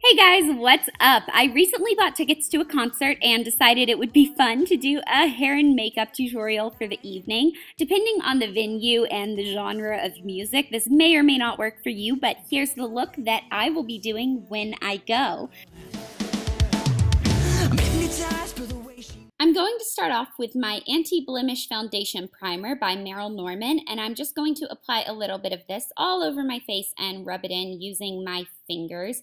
Hey guys, what's up? I recently bought tickets to a concert and decided it would be fun to do a hair and makeup tutorial for the evening. Depending on the venue and the genre of music, this may or may not work for you, but here's the look that I will be doing when I go. I'm going to start off with my Anti-Blemish Foundation Primer by Merle, and I'm just going to apply a little bit of this all over my face and rub it in using my fingers.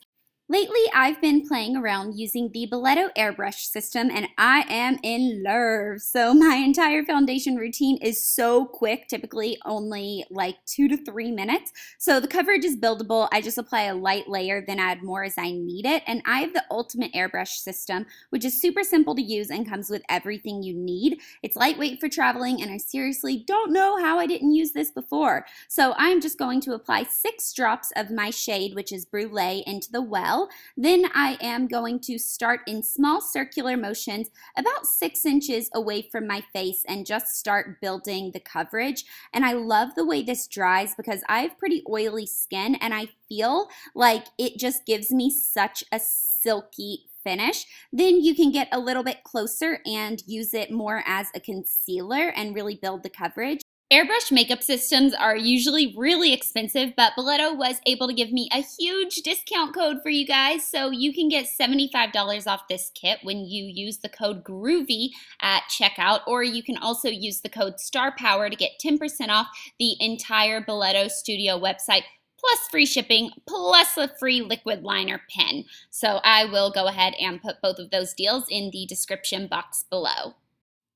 Lately, I've been playing around using the Belletto Airbrush system, and I am in love. So my entire foundation routine is so quick, typically only like 2 to 3 minutes. So the coverage is buildable. I just apply a light layer, then add more as I need it. And I have the ultimate airbrush system, which is super simple to use and comes with everything you need. It's lightweight for traveling, and I seriously don't know how I didn't use this before. So I'm just going to apply 6 drops of my shade, which is Brulee, into the well. Then I am going to start in small circular motions about 6 inches away from my face and just start building the coverage. And I love the way this dries because I have pretty oily skin and I feel like it just gives me such a silky finish. Then you can get a little bit closer and use it more as a concealer and really build the coverage. Airbrush makeup systems are usually really expensive, but Belletto was able to give me a huge discount code for you guys, so you can get $75 off this kit when you use the code GROOVY at checkout, or you can also use the code STARPOWER to get 10% off the entire Belletto Studio website, plus free shipping, plus a free liquid liner pen. So I will go ahead and put both of those deals in the description box below.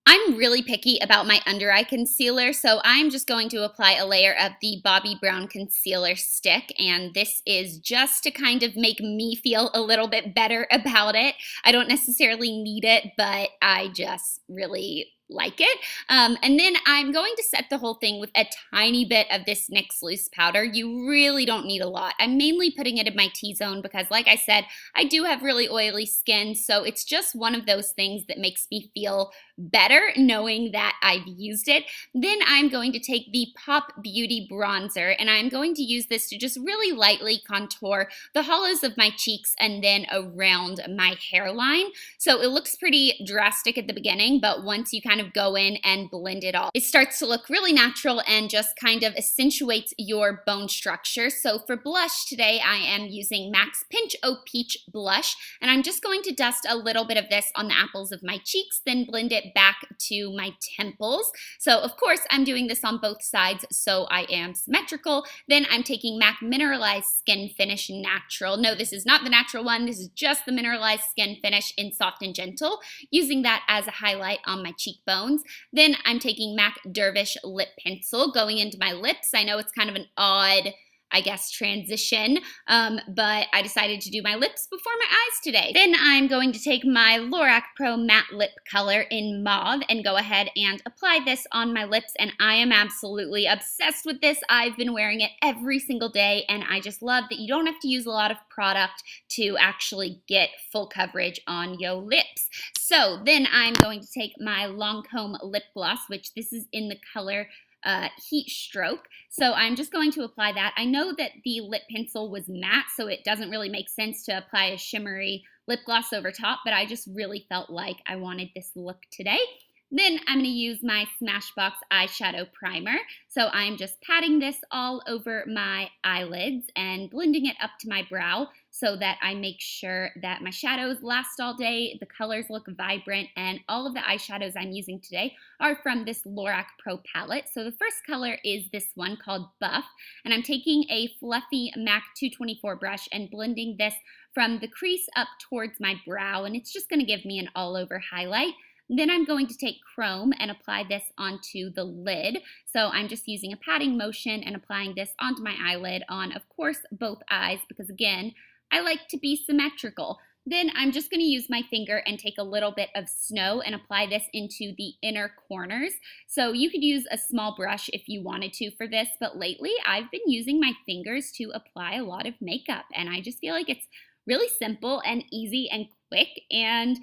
I'm really picky about my under eye concealer, so I'm just going to apply a layer of the Bobbi Brown Concealer Stick, and this is just to kind of make me feel a little bit better about it. I don't necessarily need it, but I just really like it. And then I'm going to set the whole thing with a tiny bit of this NYX loose powder. You really don't need a lot. I'm mainly putting it in my T-zone because, like I said, I do have really oily skin, so it's just one of those things that makes me feel better knowing that I've used it. Then I'm going to take the Pop Beauty bronzer, and I'm going to use this to just really lightly contour the hollows of my cheeks and then around my hairline. So it looks pretty drastic at the beginning, but once you kind of go in and blend it all, it starts to look really natural and just kind of accentuates your bone structure. So for blush today, I am using MAC's Pinch O Peach blush, and I'm just going to dust a little bit of this on the apples of my cheeks, then blend it back to my temples. So of course I'm doing this on both sides so I am symmetrical. Then I'm taking MAC Mineralize Skinfinish Natural. No, this is not the natural one. This is just the Mineralized Skinfinish in Soft and Gentle, using that as a highlight on my cheekbones. Then I'm taking MAC Dervish Lip Pencil, going into my lips. I know it's kind of an odd, I guess, transition, but I decided to do my lips before my eyes today. Then I'm going to take my Lorac Pro Matte Lip Color in Mauve and go ahead and apply this on my lips, and I am absolutely obsessed with this. I've been wearing it every single day, and I just love that you don't have to use a lot of product to actually get full coverage on your lips. So then I'm going to take my Lancome lip gloss, which this is in the color Heatstroke. So I'm just going to apply that. I know that the lip pencil was matte, so it doesn't really make sense to apply a shimmery lip gloss over top, but I just really felt like I wanted this look today. Then I'm going to use my Smashbox eyeshadow primer. So I'm just patting this all over my eyelids and blending it up to my brow so that I make sure that my shadows last all day, the colors look vibrant, and all of the eyeshadows I'm using today are from this Lorac Pro palette. So the first color is this one called Buff, and I'm taking a fluffy MAC 224 brush and blending this from the crease up towards my brow, and it's just going to give me an all-over highlight. Then I'm going to take Chrome and apply this onto the lid. So I'm just using a patting motion and applying this onto my eyelid on, of course, both eyes, because again, I like to be symmetrical. Then I'm just going to use my finger and take a little bit of snow and apply this into the inner corners. So you could use a small brush if you wanted to for this, but lately I've been using my fingers to apply a lot of makeup, and I just feel like it's really simple and easy and quick, and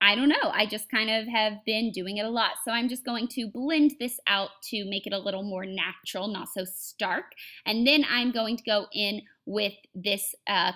I don't know, I just kind of have been doing it a lot. So I'm just going to blend this out to make it a little more natural, not so stark. And then I'm going to go in with this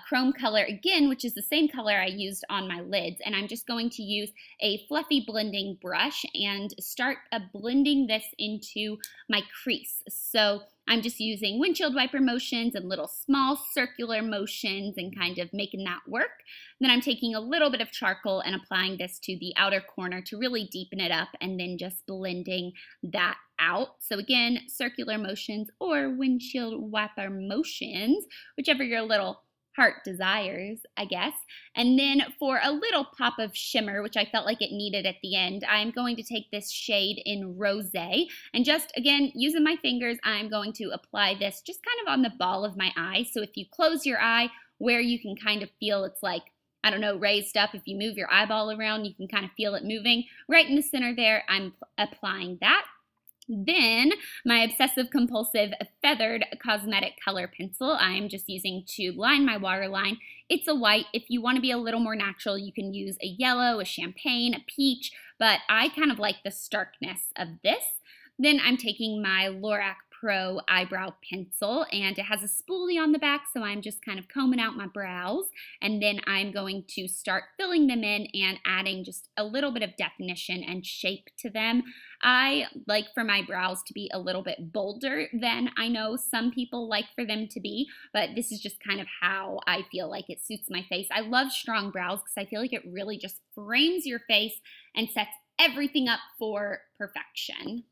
chrome color again, which is the same color I used on my lids. And I'm just going to use a fluffy blending brush and start blending this into my crease. So I'm just using windshield wiper motions and little small circular motions and kind of making that work. Then I'm taking a little bit of charcoal and applying this to the outer corner to really deepen it up, and then just blending that out. So again, circular motions or windshield wiper motions, whichever your little heart desires, I guess. And then for a little pop of shimmer, which I felt like it needed at the end, I'm going to take this shade in Rosé, and just, again, using my fingers, I'm going to apply this just kind of on the ball of my eye. So if you close your eye, where you can kind of feel it's like, I don't know, raised up, if you move your eyeball around, you can kind of feel it moving. Right in the center there, I'm applying that. Then my obsessive compulsive feathered cosmetic color pencil, I'm just using to line my waterline. It's a white. If you want to be a little more natural, you can use a yellow, a champagne, a peach, but I kind of like the starkness of this. Then I'm taking my Lorac Pro eyebrow pencil, and it has a spoolie on the back, so I'm just kind of combing out my brows, and then I'm going to start filling them in and adding just a little bit of definition and shape to them. I like for my brows to be a little bit bolder than I know some people like for them to be, but this is just kind of how I feel like it suits my face. I love strong brows because I feel like it really just frames your face and sets everything up for perfection.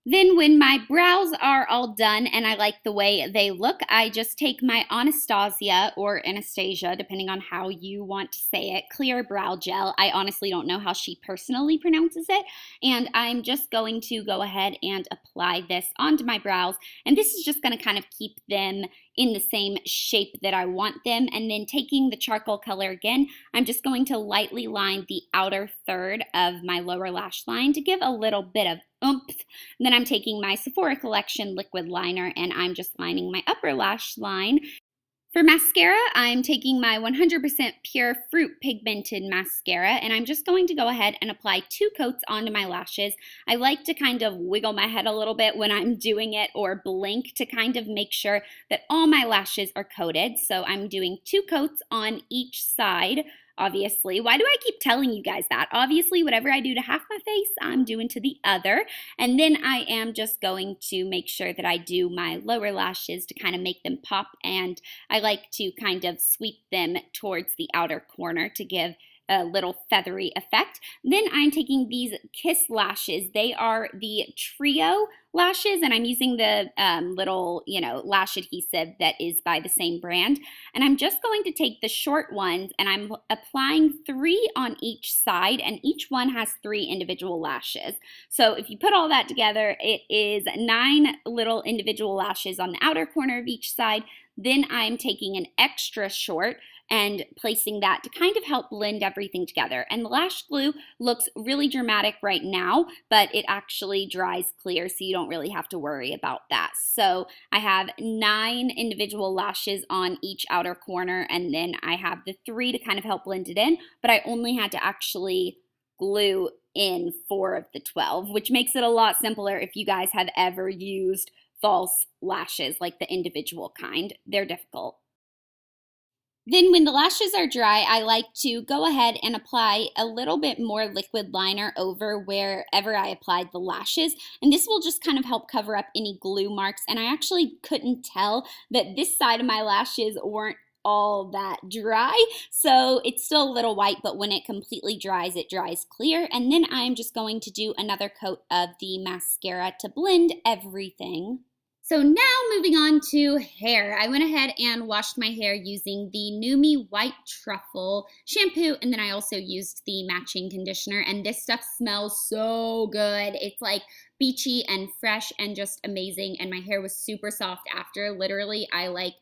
Then when my brows are all done and I like the way they look, I just take my Anastasia or Anastasia, depending on how you want to say it, clear brow gel. I honestly don't know how she personally pronounces it. And I'm just going to go ahead and apply this onto my brows. And this is just going to kind of keep them in the same shape that I want them. And then taking the charcoal color again, I'm just going to lightly line the outer third of my lower lash line to give a little bit of oomph. And then I'm taking my Sephora Collection liquid liner and I'm just lining my upper lash line. For mascara, I'm taking my 100% Pure Fruit Pigmented Mascara, and I'm just going to go ahead and apply 2 coats onto my lashes. I like to kind of wiggle my head a little bit when I'm doing it, or blink to kind of make sure that all my lashes are coated. So I'm doing 2 coats on each side. Obviously, why do I keep telling you guys that? Obviously, whatever I do to half my face, I'm doing to the other. And then I am just going to make sure that I do my lower lashes to kind of make them pop. And I like to kind of sweep them towards the outer corner to give a little feathery effect. Then I'm taking these Kiss lashes. They are the trio lashes, and I'm using the little, lash adhesive that is by the same brand. And I'm just going to take the short ones, and I'm applying 3 on each side, and each one has 3 individual lashes. So if you put all that together, it is 9 little individual lashes on the outer corner of each side. Then I'm taking an extra short and placing that to kind of help blend everything together. And the lash glue looks really dramatic right now, but it actually dries clear, so you don't really have to worry about that. So I have 9 individual lashes on each outer corner, and then I have the 3 to kind of help blend it in, but I only had to actually glue in 4 of the 12, which makes it a lot simpler if you guys have ever used false lashes, like the individual kind. They're difficult. Then when the lashes are dry, I like to go ahead and apply a little bit more liquid liner over wherever I applied the lashes. And this will just kind of help cover up any glue marks. And I actually couldn't tell that this side of my lashes weren't all that dry. So it's still a little white, but when it completely dries, it dries clear. And then I'm just going to do another coat of the mascara to blend everything. So now moving on to hair. I went ahead and washed my hair using the Numi White Truffle shampoo, and then I also used the matching conditioner, and this stuff smells so good. It's like beachy and fresh and just amazing, and my hair was super soft after. Literally, I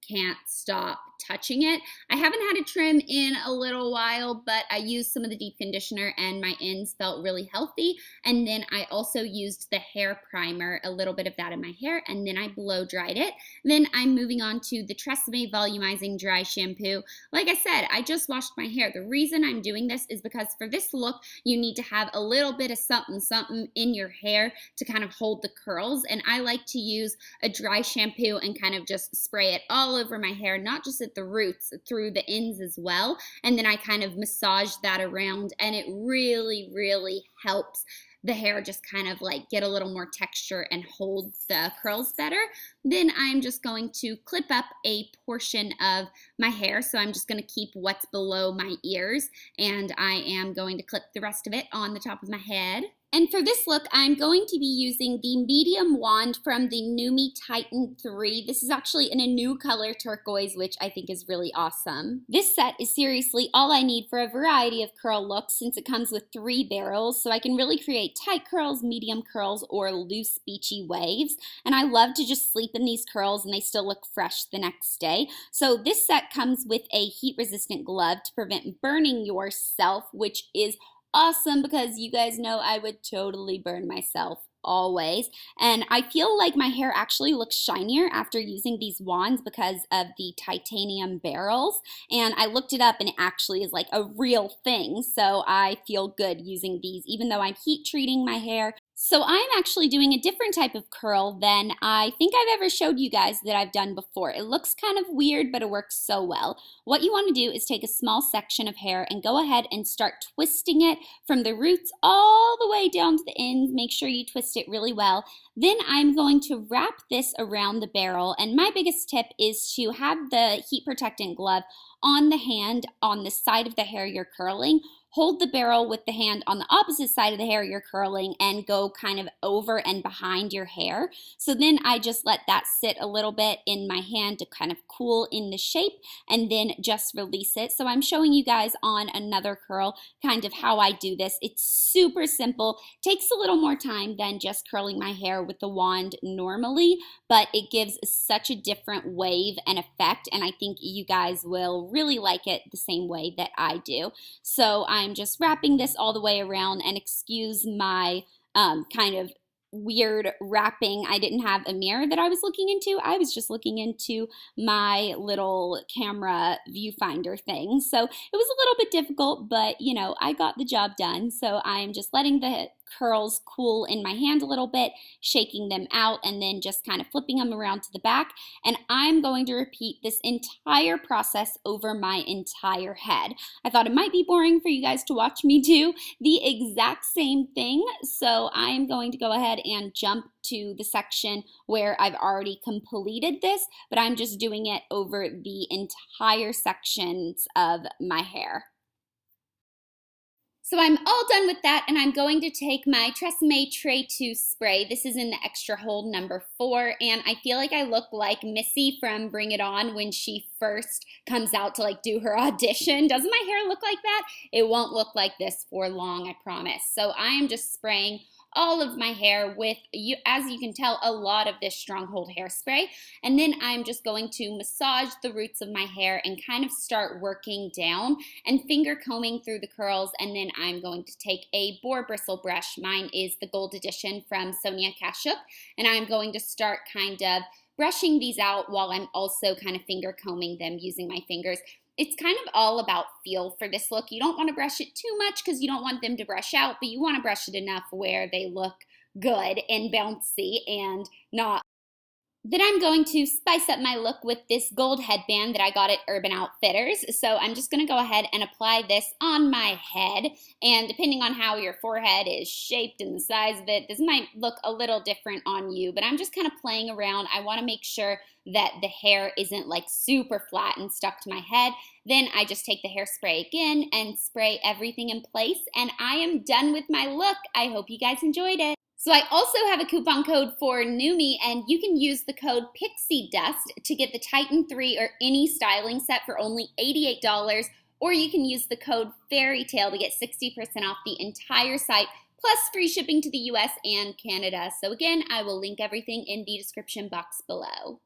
can't stop touching it. I haven't had a trim in a little while, but I used some of the deep conditioner and my ends felt really healthy. And then I also used the hair primer, a little bit of that in my hair, and then I blow dried it. Then I'm moving on to the Tresemme Volumizing Dry Shampoo. Like I said, I just washed my hair. The reason I'm doing this is because for this look, you need to have a little bit of something in your hair to kind of hold the curls. And I like to use a dry shampoo and kind of just spray it all over my hair, not just at the roots, through the ends as well. And then I kind of massage that around, and it really, really helps the hair just kind of like get a little more texture and hold the curls better. Then I'm just going to clip up a portion of my hair. So I'm just going to keep what's below my ears, and I am going to clip the rest of it on the top of my head. And for this look, I'm going to be using the medium wand from the Numi Titan 3. This is actually in a new color, turquoise, which I think is really awesome. This set is seriously all I need for a variety of curl looks, since it comes with 3 barrels, so I can really create tight curls, medium curls, or loose beachy waves. And I love to just sleep in these curls and they still look fresh the next day. So this set comes with a heat-resistant glove to prevent burning yourself, which is awesome because you guys know I would totally burn myself always. And I feel like my hair actually looks shinier after using these wands because of the titanium barrels. And I looked it up and it actually is like a real thing. So I feel good using these even though I'm heat treating my hair. So I'm actually doing a different type of curl than I think I've ever showed you guys that I've done before. It looks kind of weird, but it works so well. What you want to do is take a small section of hair and go ahead and start twisting it from the roots all the way down to the ends. Make sure you twist it really well. Then I'm going to wrap this around the barrel, and my biggest tip is to have the heat protectant glove on the hand on the side of the hair you're curling. Hold the barrel with the hand on the opposite side of the hair you're curling and go kind of over and behind your hair. So then I just let that sit a little bit in my hand to kind of cool in the shape and then just release it. So I'm showing you guys on another curl kind of how I do this. It's super simple. Takes a little more time than just curling my hair with the wand normally, but it gives such a different wave and effect, and I think you guys will really like it the same way that I do. So I'm just wrapping this all the way around, and excuse my kind of weird wrapping. I didn't have a mirror that I was looking into. I was just looking into my little camera viewfinder thing. So it was a little bit difficult, but you know, I got the job done. So I'm just letting the curls cool in my hand a little bit, shaking them out, and then just kind of flipping them around to the back. And I'm going to repeat this entire process over my entire head. I thought it might be boring for you guys to watch me do the exact same thing, so I'm going to go ahead and jump to the section where I've already completed this, but I'm just doing it over the entire sections of my hair. So I'm all done with that, and I'm going to take my Tresemme Tray 2 spray. This is in the extra hold number 4, and I feel like I look like Missy from Bring It On when she first comes out to like do her audition. Doesn't my hair look like that? It won't look like this for long, I promise. So I am just spraying all of my hair with, as you can tell, a lot of this Stronghold hairspray. And then I'm just going to massage the roots of my hair and kind of start working down and finger combing through the curls. And then I'm going to take a boar bristle brush. Mine is the Gold Edition from Sonia Kashuk. And I'm going to start kind of brushing these out while I'm also kind of finger combing them using my fingers. It's kind of all about feel for this look. You don't want to brush it too much because you don't want them to brush out, but you want to brush it enough where they look good and bouncy and not. Then I'm going to spice up my look with this gold headband that I got at Urban Outfitters. So I'm just going to go ahead and apply this on my head. And depending on how your forehead is shaped and the size of it, this might look a little different on you. But I'm just kind of playing around. I want to make sure that the hair isn't like super flat and stuck to my head. Then I just take the hairspray again and spray everything in place. And I am done with my look. I hope you guys enjoyed it. So I also have a coupon code for Numi, and you can use the code Pixie Dust to get the Titan 3 or any styling set for only $88, or you can use the code Fairytale to get 60% off the entire site, plus free shipping to the US and Canada. So again, I will link everything in the description box below.